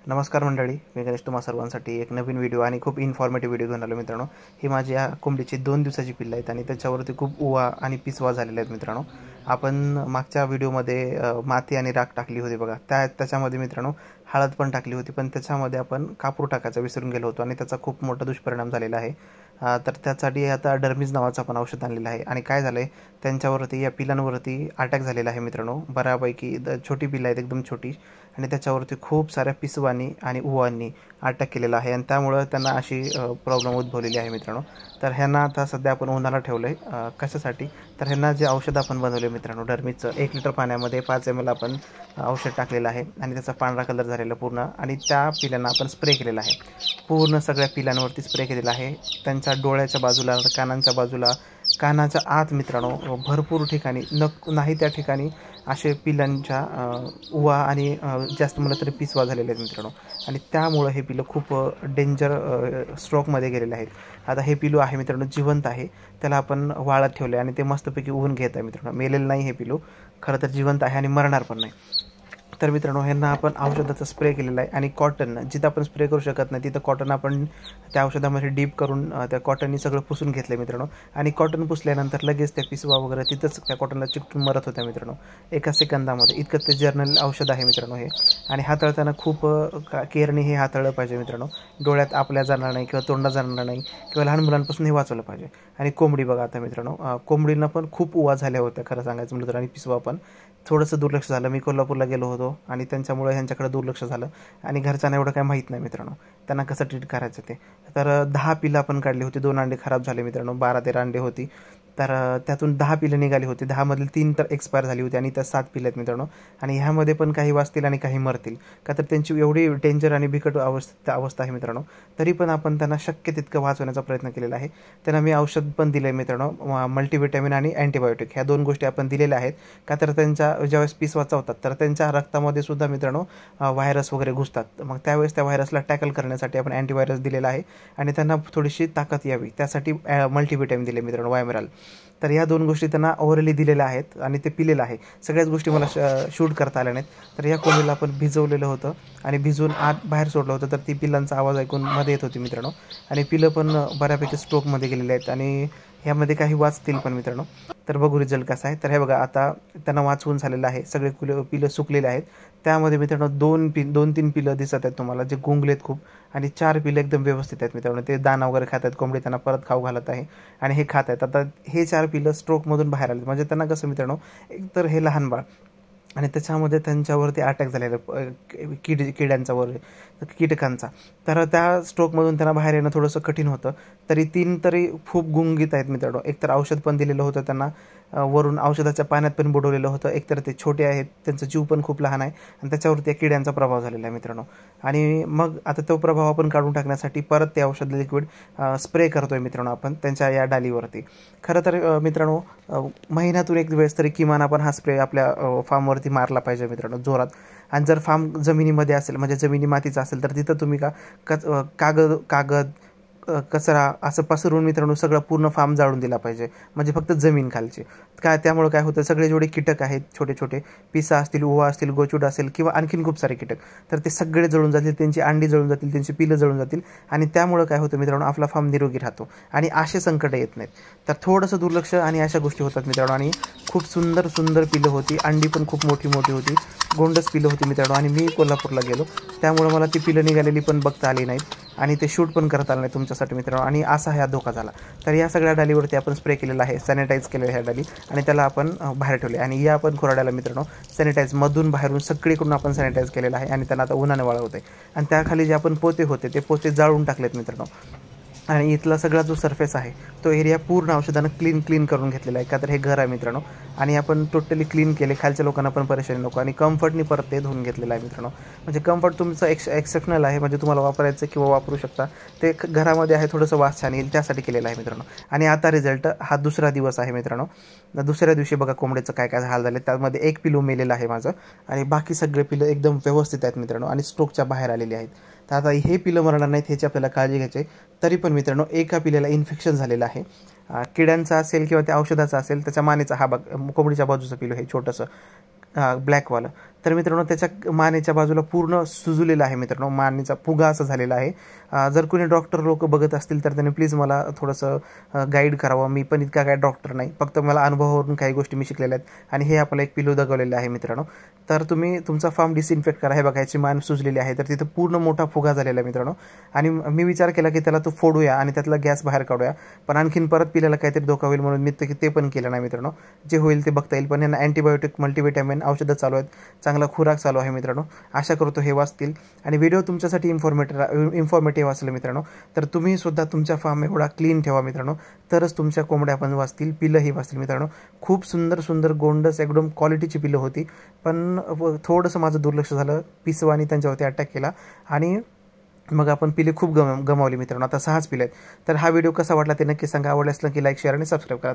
नमस्कार मंडळी, मी गणेश तुम्हा सर्वांसाठी एक नवीन व्हिडिओ आणि खूप इन्फॉर्मेटिव्ह व्हिडिओ घेऊन आलो मित्रांनो। ही माझी या कोंबडीची 2 दिवसाची पिल्लं आहेत आणि त्याच्यावरती खूप उवा आणि पिसवा झालेले आहेत मित्रांनो। आपण मागच्या व्हिडिओमध्ये माती आणि राख टाकली होती बघा, त्याच्यामध्ये मित्रांनो हळद पण टाकली होती, पण त्याच्यामध्ये आपण कापूर टाकायचं विसरून गेलो होतो आणि त्याचा खूप मोठा दुष्परिणाम झालेला आहे। तर त्यासाठी आता डर्मीज नावाचं आपण औषध आणलेलं आहे आणि काय झालं आहे त्यांच्यावरती या पिलांवरती अटॅक झालेला आहे मित्रांनो। बऱ्यापैकी छोटी पिलं आहेत, एकदम छोटी, आणि त्याच्यावरती खूप साऱ्या पिसवांनी आणि उवांनी अटॅक केलेला आहे आणि त्यामुळे त्यांना अशी प्रॉब्लेम उद्भवलेली आहे मित्रांनो। तर ह्यांना आता सध्या आपण उन्हाला ठेवलं आहे कशासाठी, तर ह्यांना जे औषध आपण बनवले मित्रांनो डर्मीचं 1 लिटर पाण्यामध्ये 5 ml आपण औषध टाकलेलं आहे आणि त्याचा पांढरा कलर झालेला पूर्ण, आणि त्या पिलांना आपण स्प्रे केलेला आहे, पूर्ण सगळ्या पिलांवरती स्प्रे केलेला आहे। त्यांच्या डोळ्याच्या बाजूला, कानांच्या बाजूला, कानाच्या आत मित्रांनो भरपूर ठिकाणी नाही त्या ठिकाणी असे पिलांच्या उवा आणि जास्त म्हणलं तरी पिसवा झालेले आहेत मित्रांनो। आणि त्यामुळे हे पिलं खूप डेंजर स्ट्रोकमध्ये गेलेले आहेत। आता हे पिलू आहे मित्रांनो जिवंत आहे, त्याला आपण वाळत ठेवले आणि ते मस्तपैकी ऊन घेत आहे मित्रांनो। मेलेलं नाही हे पिलू, खरं तर जिवंत आहे आणि मरणार पण नाही। तर मित्रांनो ह्यांना आपण औषधाचा स्प्रे केलेला आहे आणि कॉटन जिथं आपण स्प्रे करू शकत नाही तिथं कॉटन आपण त्या औषधामध्ये डीप करून त्या कॉटननी सगळं पुसून घेतलं मित्रांनो। आणि कॉटन पुसल्यानंतर लगेच त्या पिसवा वगैरे तिथंच त्या कॉटनला चिकटून मरत होत्या मित्रांनो, एका सेकंदामध्ये। इतकं ते जर्नल औषध आहे मित्रांनो हे, आणि हाताळताना खूप केअरने हे हाताळलं पाहिजे मित्रांनो। डोळ्यात आपल्या जाणार नाही किंवा तोंडात जाणार नाही किंवा लहान मुलांपासून हे वाचवलं पाहिजे। आणि कोंबडी बघा आता मित्रांनो, कोंबडींना पण खूप उवा झाल्या होत्या खरं सांगायचं म्हटलं तर, आणि पिसवा पण थोडंसं दुर्लक्ष झालं। मी कोल्हापूरला गेलो होतो आणि त्यांच्यामुळे ह्यांच्याकडे दुर्लक्ष झालं आणि घरच्यांना एवढं काही माहीत नाही मित्रांनो त्यांना कसं ट्रीट करायचं ते। तर 10 पिलं आपण काढली होती, 2 अंडे खराब झाले मित्रांनो, 12-13 अंडे होती। तर त्यातून 10 पिलं निघाली होती, 10 मधील 3 तर एक्सपायर झाली होती आणि त्या 7 पिलं आहेत मित्रांनो। आणि ह्यामध्ये पण काही वाचतील आणि काही मरतील, का तर त्यांची एवढी डेंजर आणि बिकट अवस्था आहे मित्रांनो। तरी पण आपण त्यांना शक्य तितकं वाचवण्याचा प्रयत्न केलेला आहे। त्यांना मी औषध पण दिलं आहे मित्रांनो, मल्टीव्हिटॅमिन आणि अँटीबायोटिक ह्या 2 गोष्टी आपण दिलेल्या आहेत, का तर त्यांच्या ज्यावेळेस पिसवा चावतात तर त्यांच्या रक्तामध्ये सुद्धा मित्रांनो व्हायरस वगैरे घुसतात, मग त्यावेळेस त्या व्हायरसला टॅकल करण्यासाठी आपण अँटीव्हायरस दिलेला आहे आणि त्यांना थोडीशी ताकद यावी त्यासाठी मल्टीव्हिटॅमिन दिले मित्रांनो, वायमिनल। तर या 2 गोष्टी त्यांना ओव्हरली दिलेल्या आहेत आणि ते पिलेलं आहे। सगळ्याच गोष्टी मला शूट करता आल्या नाहीत। तर या कोंबडीला आपण भिजवलेलं होतं आणि भिजवून आत बाहेर सोडलं होतं, तर ती पिलांचा आवाज ऐकून मध्ये येत होती मित्रांनो। आणि पिलं पण बऱ्यापैकी स्ट्रोकमध्ये गेलेले आहेत आणि ह्यामध्ये काही वाचतील पण मित्रांनो। तर बघू रिझल्ट कसा आहे। तर हे बघा आता त्यांना वाचवून झालेलं आहे, सगळे पिलं सुकलेले आहेत। त्यामध्ये मित्रांनो 2-3 पिलं दिसत आहेत तुम्हाला जे गुंगलेत खूप, आणि 4 पिलं एकदम व्यवस्थित आहेत मित्रांनो। ते दाना वगैरे खात आहेत, कोंबडी त्यांना परत खाऊ घालत आहे आणि हे खात आहेत। आता हे 4 पिलं स्ट्रोकमधून बाहेर आले, म्हणजे त्यांना कसं मित्रांनो, एकतर हे लहान बाळ आणि त्याच्यामध्ये त्यांच्यावरती अटॅक झालेला किड्यांचा वगैरे कीटकांचा, तर त्या स्ट्रोकमधून त्यांना बाहेर येणं थोडंसं कठीण होतं। तरी 3 तरी खूप गुंगीत आहेत मित्रांनो। एकतर औषध पण दिलेलं होतं त्यांना, वरून औषधाच्या पाण्यात पण बुडवलेलं होतं, एकतर ते छोटे आहेत, त्यांचा जीव पण खूप लहान आहे आणि त्याच्यावरती किड्यांचा प्रभाव झालेला आहे मित्रांनो। आणि मग आता तो प्रभाव आपण काढून टाकण्यासाठी परत ते औषध लिक्विड स्प्रे करतोय मित्रांनो आपण त्यांच्या या डालीवरती। खरं तर मित्रांनो महिन्यातून एक वेळेस तरी किमान आपण हा स्प्रे आपल्या फार्मवरती मारला पाहिजे मित्रांनो जोरात। आणि जर फार्म जमिनीमध्ये असेल, म्हणजे जमिनी मातीचा असेल, तर तिथं तुम्ही कागद कचरा असं पसरून मित्रांनो सगळं पूर्ण फार्म जाळून दिला पाहिजे, म्हणजे फक्त जमीन खालची। त्यामुळे काय होतं, सगळे जेवढे कीटक आहेत छोटे छोटे, पिसा असतील, उवा असतील, गोचूड असेल किंवा आणखीन खूप सारे कीटक, तर ते सगळे जळून जातील, त्यांची अंडी जळून जातील, त्यांची पिलं जळून जातील आणि त्यामुळे काय होतं मित्रांनो, आपला फार्म निरोगी राहतो आणि असे संकट येत नाहीत। तर थोडंसं दुर्लक्ष आणि अशा गोष्टी होतात मित्रांनो। आणि खूप सुंदर पिलं होती, अंडी पण खूप मोठी होती, गोंडस पिलं होती मित्रांनो। आणि मी कोल्हापूरला गेलो त्यामुळे मला ती पिलं निघालेली पण बघता आली नाहीत आणि ते शूट पण करता आलं नाही तुमच्यासाठी मित्रांनो, आणि असा हा धोका झाला। तर या सगळ्या डालीवरती आपण स्प्रे केलेला आहे, सॅनिटाईज केलेल्या ह्या डाली, आणि त्याला आपण बाहेर ठेवले। आणि या आपण खोराड्याला मित्रांनो सॅनिटाईज मधून बाहेरून सगळीकडून आपण सॅनिटाईज केलेलं आहे आणि त्यांना आता उन्हाने वाळवत आहे। आणि त्याखाली जे आपण पोते होते ते पोते जाळून टाकलेत मित्रांनो। आणि इथला सगळा जो सरफेस आहे तो एरिया पूर्ण औषधानं क्लीन करून घेतलेला आहे, का तर हे घर आहे मित्रांनो। आणि आपण टोटली क्लीन केले, खालच्या लोकांना पण परेशानी नको, आणि कम्फर्टनी परत ते धुवून घेतलेलं आहे मित्रांनो। म्हणजे कम्फर्ट तुमचं एक्सेप्शनल आहे, म्हणजे तुम्हाला वापरायचं किंवा वापरू शकता, ते घरामध्ये आहे, थोडंसं वास छान येईल त्यासाठी केलेलं आहे मित्रांनो। आणि आता रिझल्ट हा 2रा दिवस आहे मित्रांनो। 2ऱ्या दिवशी बघा कोंबडीचं काय काय हाल झाले, त्यामध्ये 1 पिलू मेलेलं आहे माझं, आणि बाकी सगळे पिलं एकदम व्यवस्थित आहेत मित्रांनो आणि स्ट्रोकच्या बाहेर आलेली आहेत। तर आता हे पिलं मरणार नाहीत ह्याची आपल्याला काळजी घ्यायची। तरी पण मित्रांनो एका पिल्याला इन्फेक्शन झालेलं आहे, किड्यांचा असेल किंवा त्या औषधाचा असेल, त्याच्या मानेचा हा बघ कोंबडीच्या बाजूचं पिलू हे छोटंसं, ब्लॅकवालं. तर मित्रांनो त्याच्या मानेच्या बाजूला पूर्ण सुजलेलं आहे मित्रांनो, मानेचा फुगा असा झालेला आहे. जर कोणी डॉक्टर लोक बघत असतील तर त्यांनी प्लीज मला थोडंसं गाईड करावं. मी पण इतका काय डॉक्टर नाही, फक्त मला अनुभवावरून काही गोष्टी मी शिकलेल्या आहेत. आणि हे आपल्याला एक पिलो दगवलेलं आहे मित्रांनो. तर तुम्ही तुमचा फार्म डिसइन्फेक्ट करा. हे बघा याची मान सुजलेली आहे, तर तिथं पूर्ण मोठा फुगा झालेला आहे मित्रांनो. आणि मी विचार केला की त्याला तो फोडूया आणि त्यातला गॅस बाहेर काढूया, पण आणखीन परत पिल्याला काहीतरी धोका होईल म्हणून मी ते पण केलं नाही मित्रांनो. जे होईल ते बघता येईल. पण यांना अँटीबायोटिक मल्टीव्हिटॅमिन औषधं चालू आहेत, चांगला खुराक चालू आहे मित्रांनो. आशा करतो हे वाचतील आणि व्हिडिओ तुमच्यासाठी इन्फॉर्मेटिव्ह असेल मित्रांनो. तर तुम्ही सुद्धा तुमच्या फार्म एवढा क्लीन ठेवा मित्रांनो, तरच तुमच्या कोंबड्या पण वाचतील, पिलंही वाचतील मित्रांनो. खूप सुंदर सुंदर गोंडस एकदम क्वालिटीची पिलं होती, पण थोडंसं माझं दुर्लक्ष झालं. पिसवानी त्यांच्यावरती अटॅक केला आणि मग आपण पिले खूप गमावली मित्रांनो. आता 6च पिले आहेत. तर हा व्हिडिओ कसा वाटला ते नक्की सांगा. आवडला असलं की लाईक, शेअर आणि सबस्क्राईब करा.